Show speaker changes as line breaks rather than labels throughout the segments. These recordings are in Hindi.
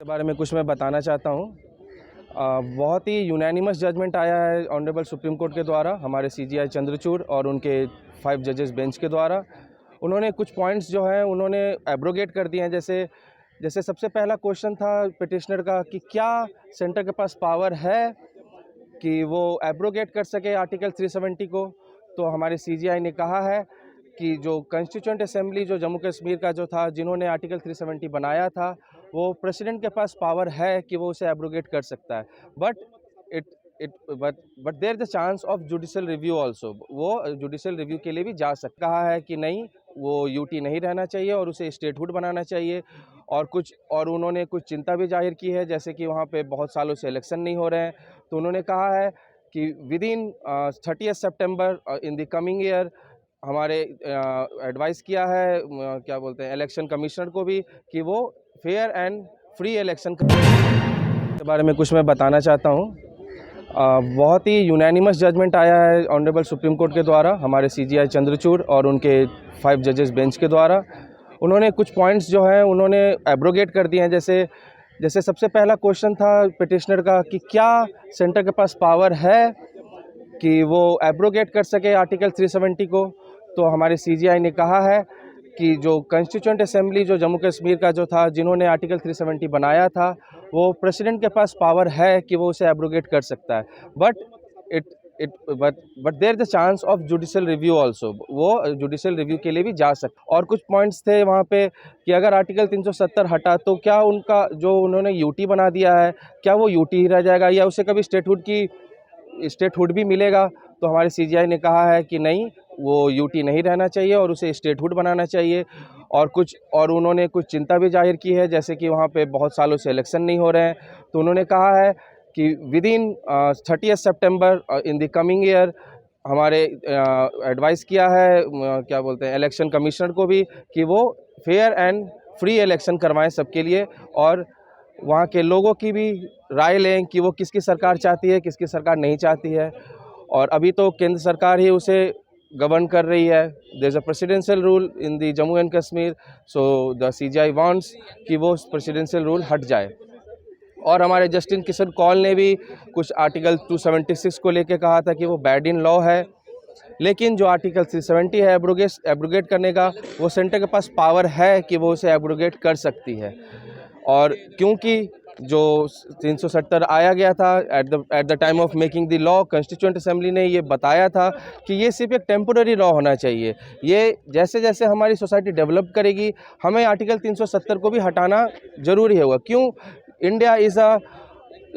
के बारे में कुछ मैं बताना चाहता हूँ। बहुत ही यूनैनिमस जजमेंट आया है ऑनरेबल सुप्रीम कोर्ट के द्वारा, हमारे सीजीआई चंद्रचूड़ और उनके 5 जजेस बेंच के द्वारा। उन्होंने कुछ पॉइंट्स जो हैं उन्होंने एब्रोगेट कर दिए हैं। जैसे सबसे पहला क्वेश्चन था पिटिशनर का कि क्या सेंटर के पास पावर है कि वो एब्रोगेट कर सके आर्टिकल 370 को। तो हमारे सीजीआई ने कहा है कि जो कॉन्स्टिट्यूएंट असेंबली जो जम्मू कश्मीर का जो था, जिन्होंने आर्टिकल 370 बनाया था, वो प्रेसिडेंट के पास पावर है कि वो उसे एब्रोगेट कर सकता है। But it it but there the chance of judicial review also, वो जुडिशियल रिव्यू के लिए भी जा सकता। कहा है कि नहीं, वो यूटी नहीं रहना चाहिए और उसे स्टेटहुड बनाना चाहिए। और उन्होंने कुछ चिंता भी जाहिर की है, जैसे कि वहाँ पे बहुत सालों से इलेक्शन नहीं हो रहे हैं। तो उन्होंने कहा है कि with in 30 September in the coming year हमारे एडवाइस किया है क्या बोलते हैं इलेक्शन कमिश्नर को भी कि वो फेयर एंड फ्री इलेक्शन के बारे में कुछ मैं बताना चाहता हूँ। बहुत ही यूनैनिमस जजमेंट आया है ऑनरेबल सुप्रीम कोर्ट के द्वारा, हमारे सीजीआई चंद्रचूड़ और उनके 5 जजेस बेंच के द्वारा। उन्होंने कुछ पॉइंट्स जो हैं उन्होंने एब्रोगेट कर दिए हैं। जैसे सबसे पहला क्वेश्चन था पिटिशनर का कि क्या सेंटर के पास पावर है कि वो एब्रोगेट कर सके आर्टिकल 370 को। तो हमारे सीजीआई ने कहा है कि जो कॉन्स्टिट्यूएंट असेंबली जो जम्मू कश्मीर का जो था, जिन्होंने आर्टिकल 370 बनाया था, वो प्रेसिडेंट के पास पावर है कि वो उसे एब्रोगेट कर सकता है। But it it but there the chance of judicial review also, वो जुडिशियल रिव्यू के लिए भी जा सकता। और कुछ पॉइंट्स थे वहाँ पे कि अगर आर्टिकल 370 हटा तो क्या उनका जो उन्होंने यूटी बना दिया है, क्या वो यूटी ही रह जाएगा या उसे कभी स्टेटहुड भी मिलेगा। तो हमारे सीजीआई ने कहा है कि नहीं, वो यूटी नहीं रहना चाहिए और उसे स्टेटहुड बनाना चाहिए। और उन्होंने कुछ चिंता भी जाहिर की है, जैसे कि वहाँ पे बहुत सालों से इलेक्शन नहीं हो रहे हैं। तो उन्होंने कहा है कि with in 30 September in the coming year हमारे एडवाइस किया है क्या बोलते हैं इलेक्शन कमिश्नर को भी कि वो फेयर एंड फ्री इलेक्शन करवाएं सबके लिए, और वहाँ के लोगों की भी राय लें कि वो किसकी सरकार चाहती है, किसकी सरकार नहीं चाहती है। और अभी तो केंद्र सरकार ही उसे गवर्न कर रही है। There is a presidential rule in the Jammu and Kashmir, so the CGI wants कि वो प्रेसिडेंशियल रूल हट जाए। और हमारे जस्टिस किशन कौल ने भी कुछ आर्टिकल 276 को लेकर कहा था कि वो बैड इन लॉ है, लेकिन जो आर्टिकल 370 है एब्रोगेट करने का, वो सेंटर के पास पावर है कि वो उसे एब्रोगेट कर सकती है। और क्योंकि जो 370 आया गया था at the time of making the law, constituent assembly ने ये बताया था कि ये सिर्फ एक टेम्पोररी लॉ होना चाहिए। ये जैसे जैसे हमारी सोसाइटी डेवलप करेगी, हमें आर्टिकल 370 को भी हटाना ज़रूरी होगा। क्यों? India is a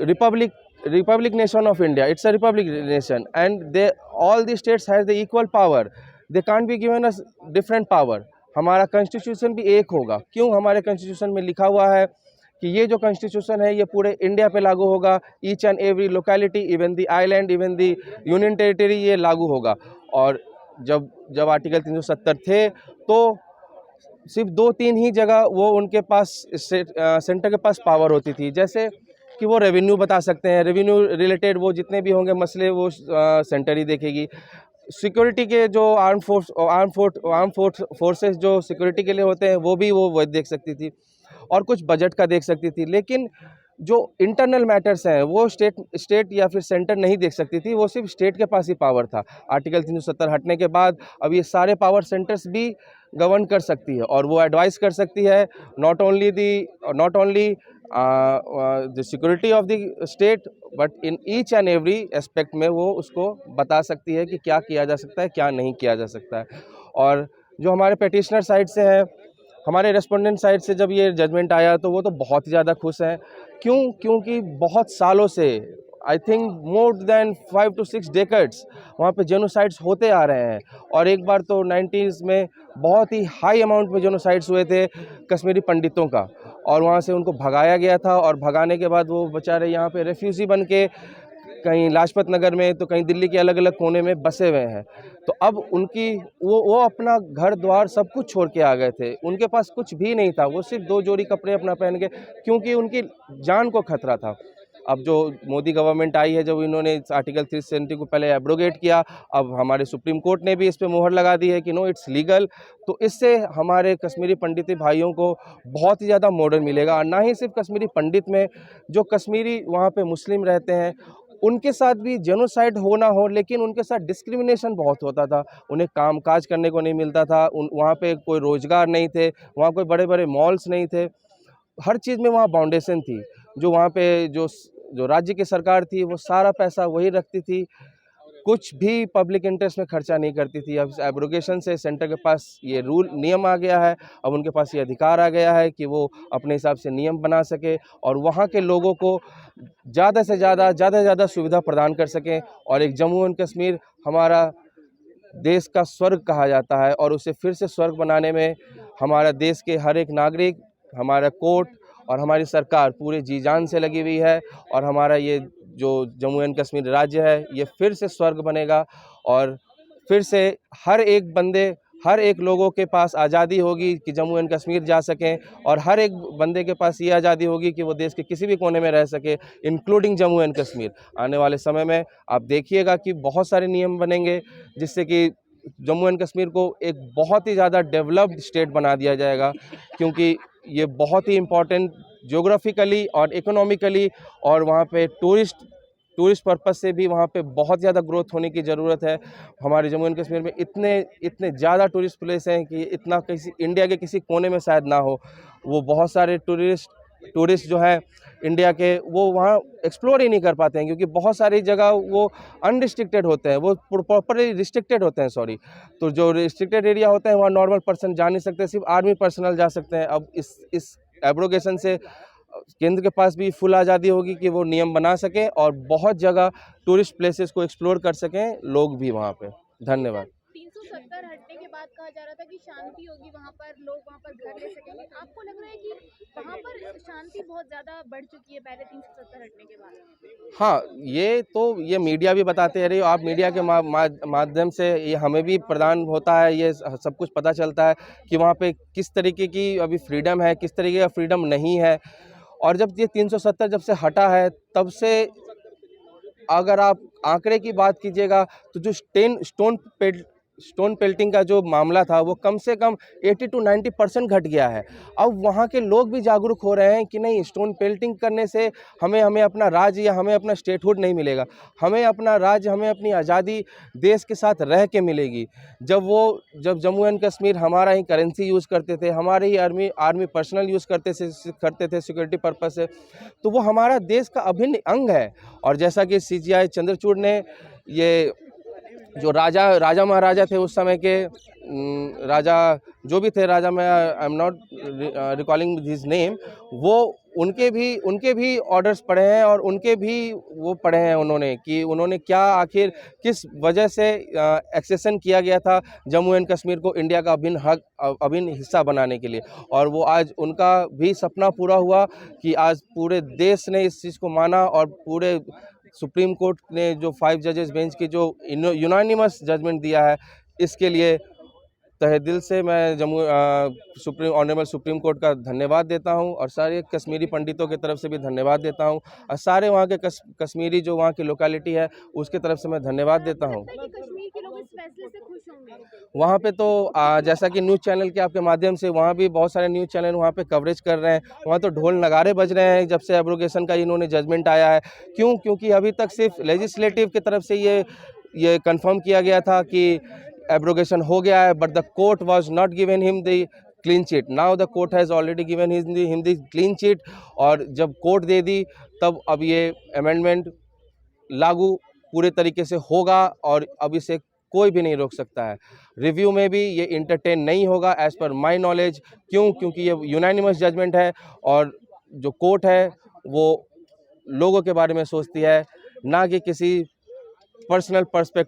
republic nation of India, it's a republic nation and they all the states has the equal power, they can't be given us different power. हमारा कॉन्स्टिट्यूशन भी एक होगा। क्यों? हमारे कॉन्स्टिट्यूशन में लिखा हुआ है कि ये जो कॉन्स्टिट्यूशन है ये पूरे इंडिया पे लागू होगा, each and every locality, even the island, even the union territory, ये लागू होगा। और जब आर्टिकल 370 थे तो सिर्फ 2-3 ही जगह वो उनके पास सेंटर के पास पावर होती थी, जैसे कि वो रेवेन्यू बता सकते हैं, रेवेन्यू रिलेटेड वो जितने भी होंगे मसले वो सेंटर ही देखेगी। सिक्योरिटी के जो आर्म फोर्सेस जो सिक्योरिटी के लिए होते हैं वो भी वो देख सकती थी, और कुछ बजट का देख सकती थी। लेकिन जो इंटरनल मैटर्स हैं वो स्टेट या फिर सेंटर नहीं देख सकती थी, वो सिर्फ स्टेट के पास ही पावर था। आर्टिकल 370 हटने के बाद अब ये सारे पावर सेंटर्स भी गवर्न कर सकती है, और वो एडवाइस कर सकती है not only the security of the state, but in each and every aspect में वो उसको बता सकती है कि क्या किया जा सकता है, क्या नहीं किया जा सकता है। और जो हमारे पेटिशनर साइड से है, हमारे रेस्पोंडेंट साइड से जब ये जजमेंट आया तो वो तो बहुत ही ज़्यादा खुश हैं। क्यों? क्योंकि बहुत सालों से, I think more than 5 to 6 decades वहाँ पे जेनोसाइड्स होते आ रहे हैं। और एक बार तो 90s में बहुत ही हाई अमाउंट में जेनोसाइड्स हुए थे कश्मीरी पंडितों का, और वहाँ से उनको भगाया गया था। और भगाने के बाद वो बेचारे यहाँ पे रेफ्यूजी बन के कहीं लाजपत नगर में तो कहीं दिल्ली के अलग अलग कोने में बसे हुए हैं। तो अब उनकी वो अपना घर द्वार सब कुछ छोड़ के आ गए थे, उनके पास कुछ भी नहीं था, वो सिर्फ 2 जोड़ी कपड़े अपना पहन के, क्योंकि उनकी जान को खतरा था। अब जो मोदी गवर्नमेंट आई है, जब इन्होंने इस आर्टिकल 370 को पहले एब्रोगेट किया, अब हमारे सुप्रीम कोर्ट ने भी इस पे मोहर लगा दी है कि नो इट्स लीगल। तो इससे हमारे कश्मीरी पंडित भाइयों को बहुत ही ज़्यादा मॉडर्न मिलेगा। और ना ही सिर्फ कश्मीरी पंडित में, जो कश्मीरी वहाँ पे मुस्लिम रहते हैं उनके साथ भी जेनोसाइड हो ना हो, लेकिन उनके साथ डिस्क्रिमिनेशन बहुत होता था। उन्हें काम काज करने को नहीं मिलता था, वहाँ पे कोई रोज़गार नहीं थे, वहाँ कोई बड़े बड़े मॉल्स नहीं थे, हर चीज़ में वहाँ बाउंडेशन थी। जो वहाँ पे जो राज्य की सरकार थी वो सारा पैसा वही रखती थी, कुछ भी पब्लिक इंटरेस्ट में खर्चा नहीं करती थी। अब एब्रोगेशन से सेंटर के पास ये रूल नियम आ गया है, अब उनके पास ये अधिकार आ गया है कि वो अपने हिसाब से नियम बना सके और वहाँ के लोगों को ज़्यादा से ज़्यादा सुविधा प्रदान कर सकें। और एक जम्मू एंड कश्मीर हमारा देश का स्वर्ग कहा जाता है, और उसे फिर से स्वर्ग बनाने में हमारा देश के हर एक नागरिक, हमारा कोर्ट और हमारी सरकार पूरे जी जान से लगी हुई है। और हमारा ये जो जम्मू एंड कश्मीर राज्य है ये फिर से स्वर्ग बनेगा, और फिर से हर एक लोगों के पास आज़ादी होगी कि जम्मू एंड कश्मीर जा सकें, और हर एक बंदे के पास ये आज़ादी होगी कि वो देश के किसी भी कोने में रह सके, इंक्लूडिंग जम्मू एंड कश्मीर। आने वाले समय में आप देखिएगा कि बहुत सारे नियम बनेंगे जिससे कि जम्मू एंड कश्मीर को एक बहुत ही ज़्यादा डेवलप्ड स्टेट बना दिया जाएगा, क्योंकि ये बहुत ही इम्पोर्टेंट ज्योग्राफिकली और इकोनॉमिकली, और वहाँ पे टूरिस्ट पर्पस से भी वहाँ पे बहुत ज़्यादा ग्रोथ होने की ज़रूरत है। हमारे जम्मू एंड कश्मीर में इतने ज़्यादा टूरिस्ट प्लेस हैं कि इतना किसी इंडिया के किसी कोने में शायद ना हो। वो बहुत सारे टूरिस्ट जो हैं इंडिया के, वो वहाँ एक्सप्लोर ही नहीं कर पाते हैं, क्योंकि बहुत सारी जगह वो अनरिस्ट्रिक्टेड होते हैं, वो प्रॉपरली रिस्ट्रिक्टेड होते हैं, सॉरी। तो जो रिस्ट्रिक्टेड एरिया होते हैं वहाँ नॉर्मल पर्सन जा नहीं सकते, सिर्फ आर्मी पर्सनल जा सकते हैं। अब इस एब्रोगेशन से केंद्र के पास भी फुल आज़ादी होगी कि वो नियम बना सकें और बहुत जगह टूरिस्ट प्लेसेस को एक्सप्लोर कर सकें लोग भी वहाँ पे। धन्यवाद।
370 हटने के बाद कहा जा रहा था कि शांति होगी वहाँ पर, लोग वहाँ पर घर ले सकेंगे। आपको लग रहा है कि वहाँ पर शांति बहुत ज़्यादा बढ़ चुकी है पहले 370 हटने के बाद?
हाँ, ये मीडिया भी बताते रहे, आप मीडिया के माध्यम से ये हमें भी प्रदान होता है, ये सब कुछ पता चलता है कि वहाँ पे किस तरीके की अभी फ्रीडम है, किस तरीके का फ्रीडम नहीं है। और जब ये 370 जब से हटा है, तब से अगर आप आंकड़े की बात कीजिएगा तो जो स्टोन पेल्टिंग का जो मामला था वो कम से कम 80 to 90% घट गया है। अब वहाँ के लोग भी जागरूक हो रहे हैं कि नहीं, स्टोन पेल्टिंग करने से हमें अपना राज्य या हमें अपना स्टेटहुड नहीं मिलेगा, हमें अपना राज्य, हमें अपनी आज़ादी देश के साथ रह के मिलेगी। जब जम्मू एंड कश्मीर हमारा ही करेंसी यूज़ करते थे, हमारे ही आर्मी पर्सनल यूज़ करते थे सिक्योरिटी पर्पस से, तो वो हमारा देश का अभिन्न अंग है। और जैसा कि CGI चंद्रचूड़ ने ये जो राजा महाराजा थे उस समय के, राजा जो भी थे, राजा में I am not recalling his name, वो उनके भी ऑर्डर्स पढ़े हैं, और उनके भी वो पढ़े हैं उन्होंने कि उन्होंने क्या आखिर किस वजह से एक्सेशन किया गया था जम्मू एंड कश्मीर को इंडिया का अभिन्न हिस्सा बनाने के लिए। और वो आज उनका भी सपना पूरा हुआ कि आज पूरे देश ने इस चीज़ को माना, और पूरे सुप्रीम कोर्ट ने जो 5 जजेस बेंच की जो यूनानिमस जजमेंट दिया है, इसके लिए तहे दिल से मैं ऑनरेबल सुप्रीम कोर्ट का धन्यवाद देता हूं, और सारे कश्मीरी पंडितों की तरफ से भी धन्यवाद देता हूं, और सारे वहां के कश्मीरी जो वहां की लोकेलिटी है उसके तरफ से मैं धन्यवाद देता हूं।
कश्मीर के लोग इस फैसले से खुश होंगे?
वहाँ पे तो जैसा कि न्यूज़ चैनल के आपके माध्यम से वहाँ भी बहुत सारे न्यूज़ चैनल वहाँ पे कवरेज कर रहे हैं, वहाँ तो ढोल नगाड़े बज रहे हैं जब से एब्रोगेशन का इन्होंने जजमेंट आया है। क्योंकि अभी तक सिर्फ लेजिस्लेटिव की तरफ से ये कंफर्म किया गया था कि एब्रोगेशन हो गया है, but the court was not given him the clean chit. Now the court has already given him the clean chit, और जब कोर्ट दे दी तब अब ये अमेंडमेंट लागू पूरे तरीके से होगा, और अब इसे कोई भी नहीं रोक सकता है। रिव्यू में भी ये इंटरटेन नहीं होगा एज़ पर माई नॉलेज। क्योंकि ये यूनानिमस जजमेंट है, और जो कोर्ट है वो लोगों के बारे में सोचती है, ना कि किसी पर्सनल पर्सपेक्टिव